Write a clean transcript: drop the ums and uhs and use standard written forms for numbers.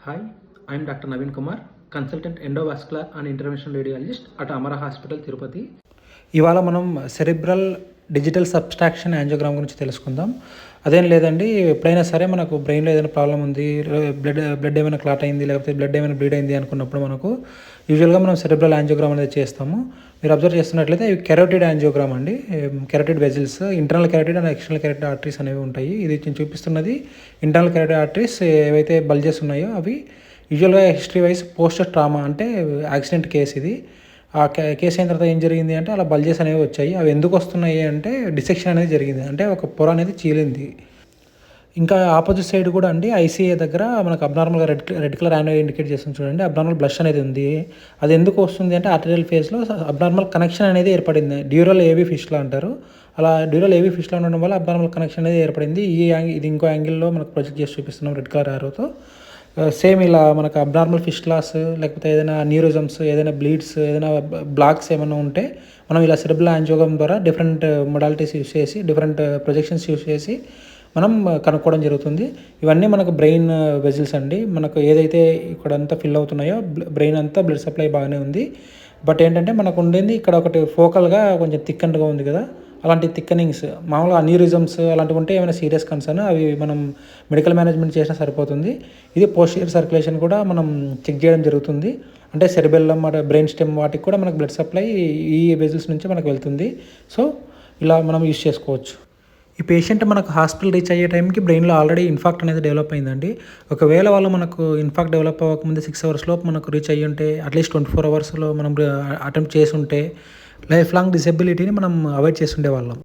Hi, I am Dr. Naveen Kumar, consultant endovascular and interventional radiologist at Amara Hospital, Tirupati. ఇవాళ మనం cerebral digital subtraction angiogram గురించి తెలుసుకుందాం. అదేం లేదండి, ఎప్పుడైనా సరే మనకు బ్రెయిన్లో ఏదైనా ప్రాబ్లం ఉంది, బ్లడ్ ఏమైనా క్లాట్ అయింది, లేకపోతే బ్లడ్ ఏమైనా బ్లీడ్ అయింది అనుకున్నప్పుడు మనకు యూజువల్గా మనం సెరిబ్రల్ యాంజియోగ్రామ్ అనేది చేస్తాము. మీరు అబ్జర్వ్ చేస్తున్నట్లయితే ఇవి కెరోటిడ్ యాంజియోగ్రామ్ అండి. Carotid vessels, internal carotid and external carotid arteries అనేవి ఉంటాయి. ఇది నేను చూపిస్తున్నది ఇంటర్నల్ కెరోటిడ్ ఆర్టరీస్. ఏవైతే బల్జెస్ ఉన్నాయో అవి యూజువల్గా హిస్టరీ వైజ్ పోస్ట్ ట్రామా అంటే యాక్సిడెంట్ కేసు ఇది. ఆ కేసు అయిన తర్వాత ఏం జరిగింది అంటే అలా బల్జెస్ అనేవి వచ్చాయి. అవి ఎందుకు వస్తున్నాయి అంటే డిసెక్షన్ అనేది జరిగింది, అంటే ఒక పొర అనేది చీలింది. ఇంకా ఆపోజిట్ సైడ్ కూడా అండి, ఐసీఏ దగ్గర మనకు అబ్నార్మల్గా రెడ్ కలర్ యానో ఇండికేట్ చేస్తుంది చూడండి. అబ్నార్మల్ బ్లష్ అనేది ఉంది. అది ఎందుకు వస్తుంది అంటే ఆర్టరియల్ ఫేజ్లో అబ్నార్మల్ కనెక్షన్ అనేది ఏర్పడింది. డ్యూరల్ ఏబీ ఫిష్లా అంటారు. అలా డ్యూరల్ ఏబీ ఫిష్లా ఉండడం వల్ల అబ్నార్మల్ కనెక్షన్ అనేది ఏర్పడింది. ఇది ఇంకో యాంగిల్లో మనకు ప్రొజెక్ట్ చేసి చూపిస్తున్నాం రెడ్ కలర్ యారోతో. సేమ్ ఇలా మనకు అబ్నార్మల్ ఫిస్టులాస్, లేకపోతే ఏదైనా న్యూరిజమ్స్, ఏదైనా బ్లీడ్స్, ఏదైనా బ్లాక్స్ ఏమైనా ఉంటే మనం ఇలా సెరిబ్రల్ యాంజియోగ్రామ్ ద్వారా డిఫరెంట్ మొడాలిటీస్ యూస్ చేసి, డిఫరెంట్ ప్రొజెక్షన్స్ యూస్ చేసి మనం కనుక్కోవడం జరుగుతుంది. ఇవన్నీ మనకు బ్రెయిన్ వెజిల్స్ అండి. మనకు ఏదైతే ఇక్కడంతా ఫిల్ అవుతున్నాయో బ్రెయిన్ అంతా బ్లడ్ సప్లై బాగానే ఉంది. బట్ ఏంటంటే మనకు ఉండేది ఇక్కడ ఒకటి ఫోకల్గా కొంచెం థిక్కెండ్గా ఉంది కదా, అలాంటి థిక్కనింగ్స్ మామూలుగా అన్యూరిజమ్స్ అలాంటివి ఉంటే ఏమైనా సీరియస్ కన్సర్న్, అవి మనం మెడికల్ మేనేజ్మెంట్ చేసినా సరిపోతుంది. ఇది పోస్టీరియర్ సర్క్యులేషన్ కూడా మనం చెక్ చేయడం జరుగుతుంది. అంటే సెరిబెల్లం, బ్రెయిన్ స్టెమ్ వాటికి కూడా మనకు బ్లడ్ సప్లై ఈ వెజిల్స్ నుంచి మనకు వెళ్తుంది. సో ఇలా మనం యూస్ చేసుకోవచ్చు. ఈ పేషెంట్ మనకు హాస్పిటల్ రీచ్ అయ్యే టైంకి బ్రెయిన్లో ఆల్రెడీ ఇన్ఫాక్ట్ అనేది డెవలప్ అయిందండి. ఒకవేళ వాళ్ళు మనకు ఇన్ఫాక్ట్ డెవలప్ అవ్వకముందే 6 hours లోపు మనకు రీచ్ అయ్యి ఉంటే, అట్లీస్ట్ 24 hours మనం అటెంప్ట్ చేసి ఉంటే లైఫ్ లాంగ్ డిసెబిలిటీని మనం అవాయిడ్ చేసి ఉండేవాళ్ళం.